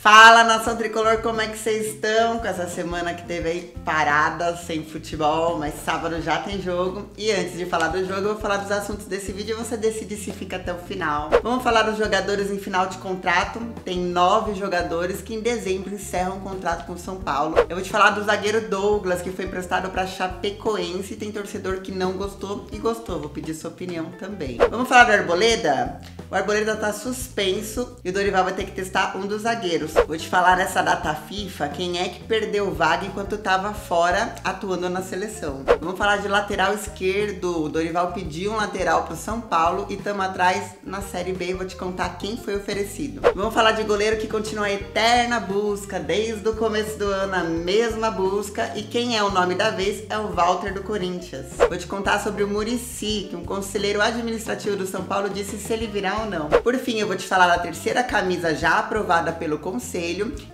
Fala, nação tricolor, como é que vocês estão? Com essa semana que teve aí parada, sem futebol, mas sábado já tem jogo. E antes de falar do jogo, eu vou falar dos assuntos desse vídeo e você decide se fica até o final. Vamos falar dos jogadores em final de contrato. Tem 9 jogadores que em dezembro encerram o contrato com o São Paulo. Eu vou te falar do zagueiro Douglas, que foi emprestado para Chapecoense. Tem torcedor que não gostou e gostou. Vou pedir sua opinião também. Vamos falar do Arboleda? O Arboleda tá suspenso e o Dorival vai ter que testar um dos zagueiros. Vou te falar nessa data FIFA quem é que perdeu vaga enquanto tava fora atuando na seleção. Vamos falar de lateral esquerdo. O Dorival pediu um lateral pro São Paulo e tamo atrás na Série B. Vou te contar quem foi oferecido. Vamos falar de goleiro que continua a eterna busca, desde o começo do ano a mesma busca, e quem é o nome da vez é o Walter do Corinthians. Vou te contar sobre o Muricy, que um conselheiro administrativo do São Paulo disse se ele virá ou não. Por fim, eu vou te falar da terceira camisa já aprovada pelo conselho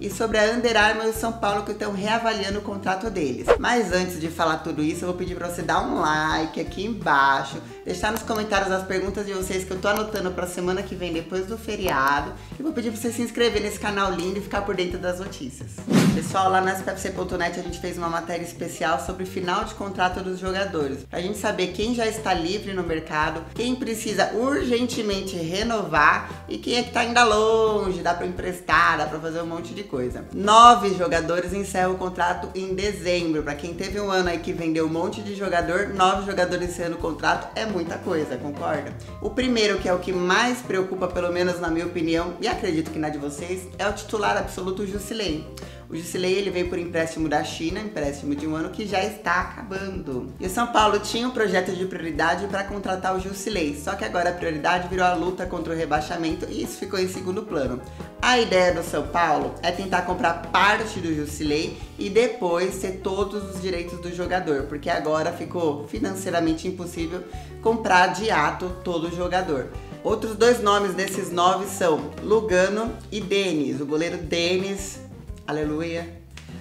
e sobre a Under Armour e o São Paulo que estão reavaliando o contrato deles. Mas antes de falar tudo isso, eu vou pedir para você dar um like aqui embaixo, deixar nos comentários as perguntas de vocês que eu tô anotando para semana que vem depois do feriado, e vou pedir para você se inscrever nesse canal lindo e ficar por dentro das notícias. Pessoal, lá na SPFC.net a gente fez uma matéria especial sobre final de contrato dos jogadores, pra gente saber quem já está livre no mercado, quem precisa urgentemente renovar e quem é que tá ainda longe, dá pra emprestar, dá pra fazer um monte de coisa. 9 jogadores encerram o contrato em dezembro. Pra quem teve um ano aí que vendeu um monte de jogador, 9 jogadores encerrando o contrato é muita coisa, concorda? O primeiro, que é o que mais preocupa, pelo menos na minha opinião, e acredito que na de vocês, é o titular absoluto, o Jusilei. O Jusilei, ele veio por empréstimo da China, empréstimo de um ano que já está acabando. E o São Paulo tinha um projeto de prioridade para contratar o Jusilei, só que agora a prioridade virou a luta contra o rebaixamento e isso ficou em segundo plano. A ideia do São Paulo é tentar comprar parte do Jusilei e depois ter todos os direitos do jogador, porque agora ficou financeiramente impossível comprar de ato todo o jogador. Outros 2 nomes desses 9 são Lugano e Denis. O goleiro Denis, aleluia,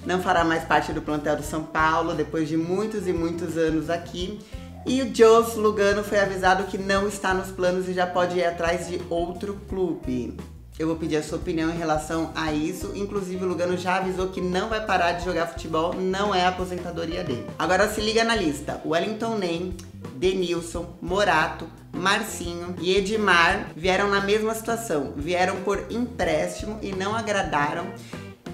não fará mais parte do plantel do São Paulo depois de muitos e muitos anos aqui. E o Jos Lugano foi avisado que não está nos planos e já pode ir atrás de outro clube. Eu vou pedir a sua opinião em relação a isso. Inclusive o Lugano já avisou que não vai parar de jogar futebol, não é a aposentadoria dele. Agora se liga na lista: Wellington Nem, Denilson, Morato, Marcinho e Edmar vieram na mesma situação. Vieram por empréstimo e não agradaram.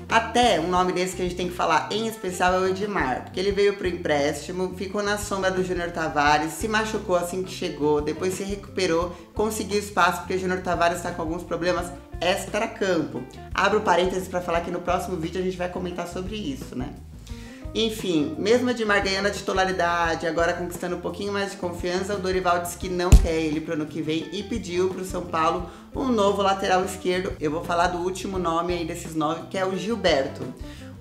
Até um nome desse que a gente tem que falar em especial é o Edmar, porque ele veio pro empréstimo, ficou na sombra do Júnior Tavares, se machucou assim que chegou, depois se recuperou, conseguiu espaço porque o Júnior Tavares está com alguns problemas extra-campo. Abro parênteses para falar que no próximo vídeo a gente vai comentar sobre isso, né? Enfim, mesmo o Edmar ganhando a titularidade, agora conquistando um pouquinho mais de confiança, o Dorival disse que não quer ele pro ano que vem e pediu pro São Paulo um novo lateral esquerdo. Eu vou falar do último nome aí desses 9, que é o Gilberto.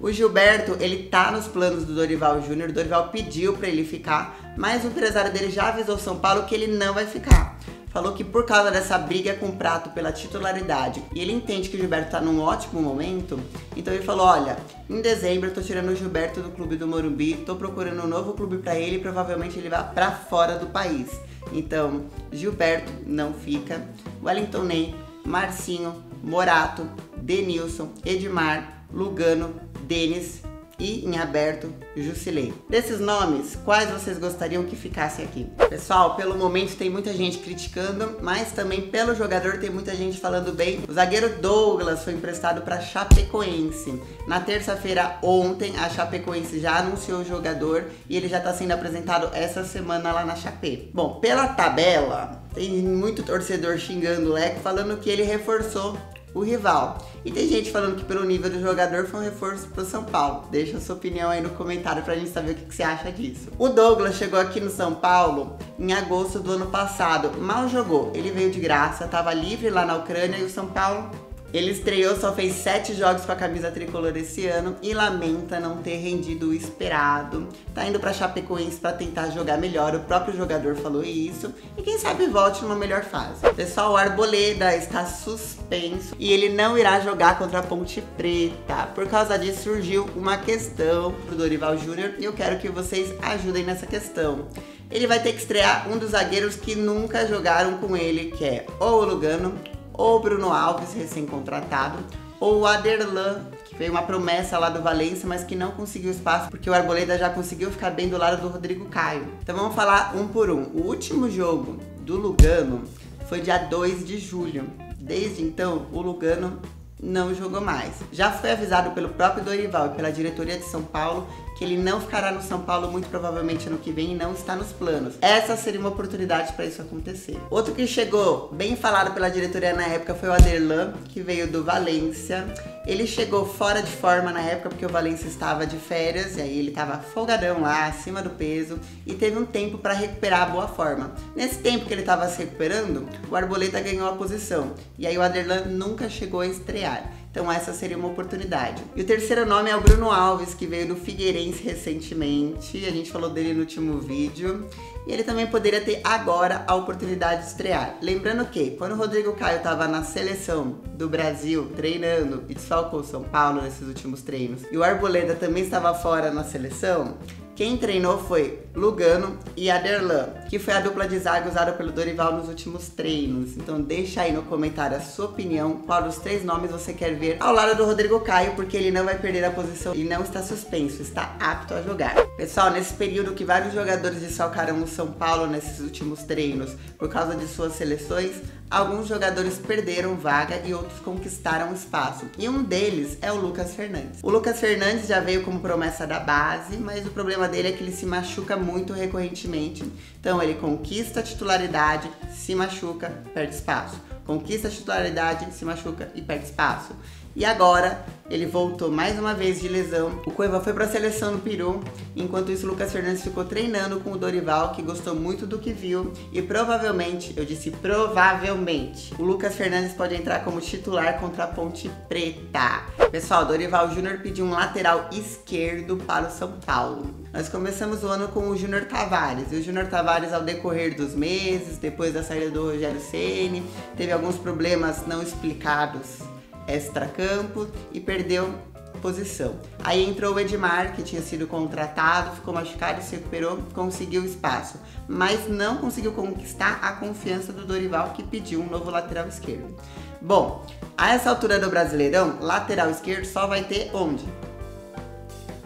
O Gilberto, ele tá nos planos do Dorival Júnior, o Dorival pediu pra ele ficar, mas o empresário dele já avisou o São Paulo que ele não vai ficar. Falou que por causa dessa briga com o Prato pela titularidade, e ele entende que o Gilberto tá num ótimo momento, então ele falou: olha, em dezembro eu tô tirando o Gilberto do clube do Morumbi, tô procurando um novo clube pra ele e provavelmente ele vai pra fora do país. Então, Gilberto não fica, Wellington Nem, Marcinho, Morato, Denilson, Edmar, Lugano, Denis e, em aberto, Jusilei. Desses nomes, quais vocês gostariam que ficassem aqui? Pessoal, pelo momento tem muita gente criticando, mas também pelo jogador tem muita gente falando bem. O zagueiro Douglas foi emprestado para Chapecoense. Na terça-feira, ontem, a Chapecoense já anunciou o jogador e ele já está sendo apresentado essa semana lá na Chape. Bom, pela tabela, tem muito torcedor xingando o Leco, falando que ele reforçou o rival. E tem gente falando que pelo nível do jogador foi um reforço pro São Paulo. Deixa a sua opinião aí no comentário pra gente saber o que você acha disso. O Douglas chegou aqui no São Paulo em agosto do ano passado. Mal jogou, ele veio de graça, tava livre lá na Ucrânia e o São Paulo... Ele estreou, só fez 7 jogos com a camisa tricolor esse ano e lamenta não ter rendido o esperado. Tá indo pra Chapecoense pra tentar jogar melhor, o próprio jogador falou isso. E quem sabe volte numa melhor fase. Pessoal, o Arboleda está suspenso e ele não irá jogar contra a Ponte Preta. Por causa disso surgiu uma questão pro Dorival Júnior e eu quero que vocês ajudem nessa questão. Ele vai ter que estrear um dos zagueiros que nunca jogaram com ele, que é ou o Lugano, ou Bruno Alves, recém-contratado, ou o Aderlan, que veio uma promessa lá do Valência, mas que não conseguiu espaço porque o Arboleda já conseguiu ficar bem do lado do Rodrigo Caio. Então vamos falar um por um. O último jogo do Lugano foi dia 2 de julho. Desde então, o Lugano não jogou mais. Já foi avisado pelo próprio Dorival e pela diretoria de São Paulo que ele não ficará no São Paulo muito provavelmente ano que vem e não está nos planos. Essa seria uma oportunidade para isso acontecer. Outro que chegou bem falado pela diretoria na época foi o Aderlan, que veio do Valência. Ele chegou fora de forma na época porque o Valência estava de férias e aí ele estava folgadão lá, acima do peso e teve um tempo para recuperar a boa forma. Nesse tempo que ele estava se recuperando, o Arboleda ganhou a posição e aí o Aderlan nunca chegou a estrear. Então essa seria uma oportunidade. E o terceiro nome é o Bruno Alves, que veio do Figueirense recentemente. A gente falou dele no último vídeo. E ele também poderia ter agora a oportunidade de estrear. Lembrando que, quando o Rodrigo Caio estava na seleção do Brasil, treinando e desfalcou São Paulo nesses últimos treinos, e o Arboleda também estava fora na seleção, quem treinou foi Lugano e Aderlan, que foi a dupla de zaga usada pelo Dorival nos últimos treinos. Então deixa aí no comentário a sua opinião, qual dos 3 nomes você quer ver ao lado do Rodrigo Caio, porque ele não vai perder a posição e não está suspenso, está apto a jogar. Pessoal, nesse período que vários jogadores desfalcaram o São Paulo nesses últimos treinos por causa de suas seleções, alguns jogadores perderam vaga e outros conquistaram espaço. E um deles é o Lucas Fernandes. O Lucas Fernandes já veio como promessa da base, mas o problema dele é que ele se machuca muito recorrentemente. Então ele conquista a titularidade, se machuca, perde espaço. Conquista a titularidade, se machuca e perde espaço. E agora ele voltou mais uma vez de lesão. O Cueva foi para a seleção no Peru. Enquanto isso, o Lucas Fernandes ficou treinando com o Dorival, que gostou muito do que viu. E provavelmente, eu disse provavelmente, o Lucas Fernandes pode entrar como titular contra a Ponte Preta. Pessoal, Dorival Júnior pediu um lateral esquerdo para o São Paulo. Nós começamos o ano com o Júnior Tavares. E o Júnior Tavares, ao decorrer dos meses, depois da saída do Rogério Ceni, teve alguns problemas não explicados extracampo e perdeu posição. Aí entrou o Edmar, que tinha sido contratado, ficou machucado, se recuperou, conseguiu espaço, mas não conseguiu conquistar a confiança do Dorival, que pediu um novo lateral esquerdo. Bom, a essa altura do Brasileirão, lateral esquerdo só vai ter onde?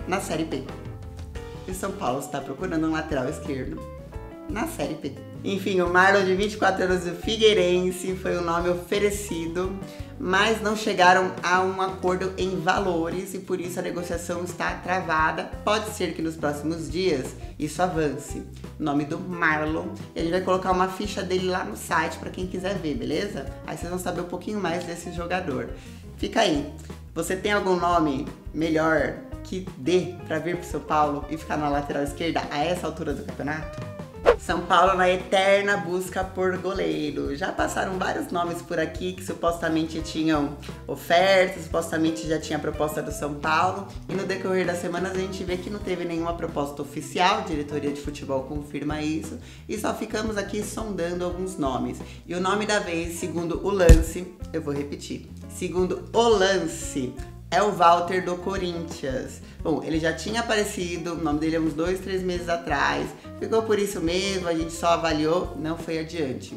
Na Série B. E o São Paulo está procurando um lateral esquerdo na Série B. Enfim, o Marlon, de 24 anos, do Figueirense, foi o nome oferecido, mas não chegaram a um acordo em valores e por isso a negociação está travada. Pode ser que nos próximos dias isso avance. O nome do Marlon, e a gente vai colocar uma ficha dele lá no site para quem quiser ver, beleza? Aí vocês vão saber um pouquinho mais desse jogador. Fica aí. Você tem algum nome melhor que dê para vir para o São Paulo e ficar na lateral esquerda a essa altura do campeonato? São Paulo na eterna busca por goleiro. Já passaram vários nomes por aqui que supostamente tinham ofertas, supostamente já tinha a proposta do São Paulo. E no decorrer das semanas a gente vê que não teve nenhuma proposta oficial, a diretoria de futebol confirma isso. E só ficamos aqui sondando alguns nomes. E o nome da vez, segundo o Lance, eu vou repetir. Segundo o Lance, é o Walter do Corinthians. Bom, ele já tinha aparecido, o nome dele é uns 2, 3 meses atrás. Ficou por isso mesmo, a gente só avaliou, não foi adiante.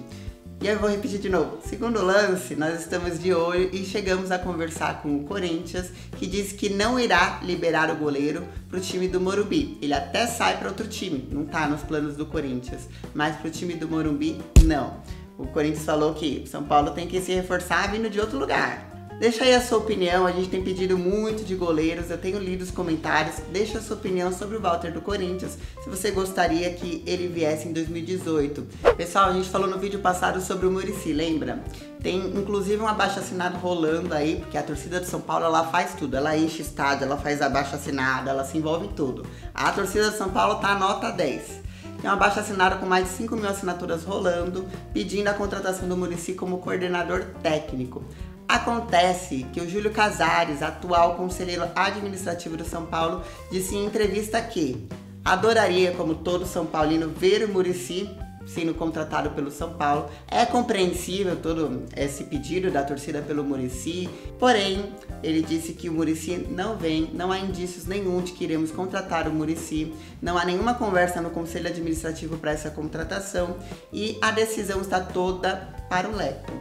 E eu vou repetir de novo. Segundo o Lance, nós estamos de olho e chegamos a conversar com o Corinthians, que disse que não irá liberar o goleiro para o time do Morumbi. Ele até sai para outro time, não está nos planos do Corinthians, mas para o time do Morumbi, não. O Corinthians falou que São Paulo tem que se reforçar vindo de outro lugar. Deixa aí a sua opinião, a gente tem pedido muito de goleiros, eu tenho lido os comentários. Deixa a sua opinião sobre o Walter do Corinthians, se você gostaria que ele viesse em 2018. Pessoal, a gente falou no vídeo passado sobre o Muricy, lembra? Tem inclusive um abaixo-assinado rolando aí, porque a torcida de São Paulo, ela faz tudo. Ela enche estádio, ela faz abaixo-assinado, ela se envolve em tudo. A torcida de São Paulo tá nota 10. Tem um abaixo-assinado com mais de 5 mil assinaturas rolando, pedindo a contratação do Muricy como coordenador técnico. Acontece que o Júlio Casares, atual conselheiro administrativo do São Paulo, disse em entrevista que adoraria, como todo São Paulino, ver o Muricy sendo contratado pelo São Paulo. É compreensível todo esse pedido da torcida pelo Muricy, porém, ele disse que o Muricy não vem, não há indícios nenhum de que iremos contratar o Muricy, não há nenhuma conversa no Conselho Administrativo para essa contratação e a decisão está toda para o Leco.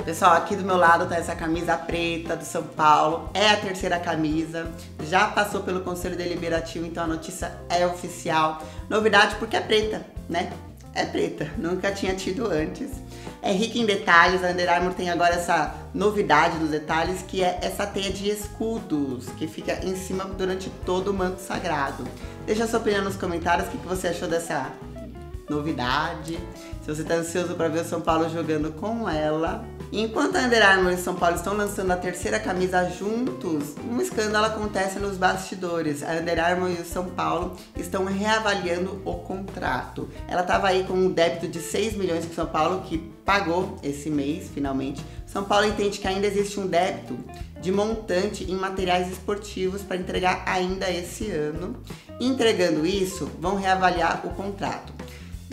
Pessoal, aqui do meu lado tá essa camisa preta do São Paulo, é a terceira camisa, já passou pelo Conselho Deliberativo, então a notícia é oficial. Novidade porque é preta, né? É preta, nunca tinha tido antes. É rica em detalhes, a Under Armour tem agora essa novidade dos detalhes, que é essa teia de escudos, que fica em cima durante todo o manto sagrado. Deixa a sua opinião nos comentários, o que você achou dessa novidade, se você tá ansioso para ver o São Paulo jogando com ela. E enquanto a Under Armour e o São Paulo estão lançando a terceira camisa juntos, um escândalo acontece nos bastidores. A Under Armour e o São Paulo estão reavaliando o contrato. Ela estava aí com um débito de 6 milhões para o São Paulo, que pagou esse mês, finalmente. São Paulo entende que ainda existe um débito de montante em materiais esportivos para entregar ainda esse ano. Entregando isso, vão reavaliar o contrato.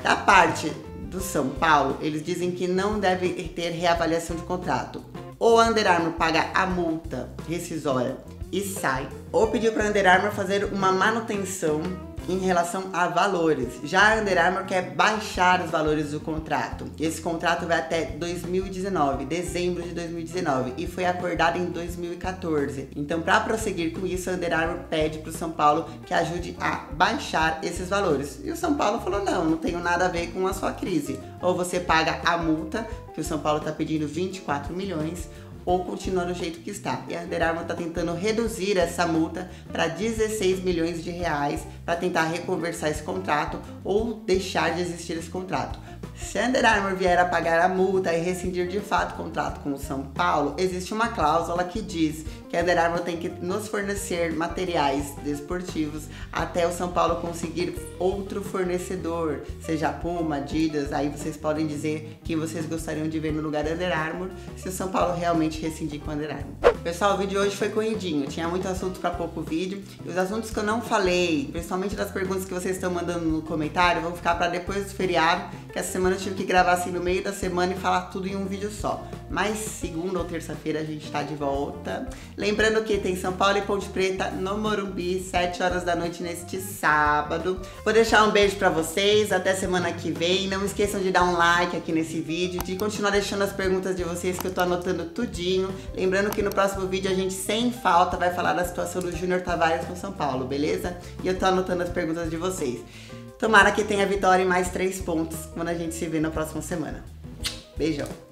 Da parte do São Paulo, eles dizem que não deve ter reavaliação de contrato. Ou a Under Armour paga a multa rescisória e sai, ou pediu para a Under Armour fazer uma manutenção em relação a valores. Já a Under Armour quer baixar os valores do contrato. Esse contrato vai até 2019, dezembro de 2019, e foi acordado em 2014. Então, para prosseguir com isso, a Under Armour pede para o São Paulo que ajude a baixar esses valores. E o São Paulo falou, não tenho nada a ver com a sua crise. Ou você paga a multa, que o São Paulo está pedindo 24 milhões, ou continua do jeito que está. E a Under Armour está tentando reduzir essa multa para 16 milhões de reais para tentar reconversar esse contrato ou deixar de existir esse contrato. Se a Under Armour vier a pagar a multa e rescindir de fato o contrato com o São Paulo, existe uma cláusula que diz que a Under Armour tem que nos fornecer materiais desportivos até o São Paulo conseguir outro fornecedor, seja Puma, Adidas, aí vocês podem dizer quem vocês gostariam de ver no lugar da Under Armour, se o São Paulo realmente rescindir com a Under Armour. Pessoal, o vídeo de hoje foi corridinho, tinha muito assunto para pouco vídeo, e os assuntos que eu não falei, principalmente das perguntas que vocês estão mandando no comentário, vão ficar para depois do feriado, que essa semana eu tive que gravar assim no meio da semana e falar tudo em um vídeo só. Mas segunda ou terça-feira a gente tá de volta. Lembrando que tem São Paulo e Ponte Preta no Morumbi, 7 horas da noite neste sábado. Vou deixar um beijo pra vocês, até semana que vem. Não esqueçam de dar um like aqui nesse vídeo, de continuar deixando as perguntas de vocês que eu tô anotando tudinho. Lembrando que no próximo vídeo a gente, sem falta, vai falar da situação do Júnior Tavares com São Paulo, beleza? E eu tô anotando as perguntas de vocês. Tomara que tenha vitória e mais 3 pontos quando a gente se vê na próxima semana. Beijão!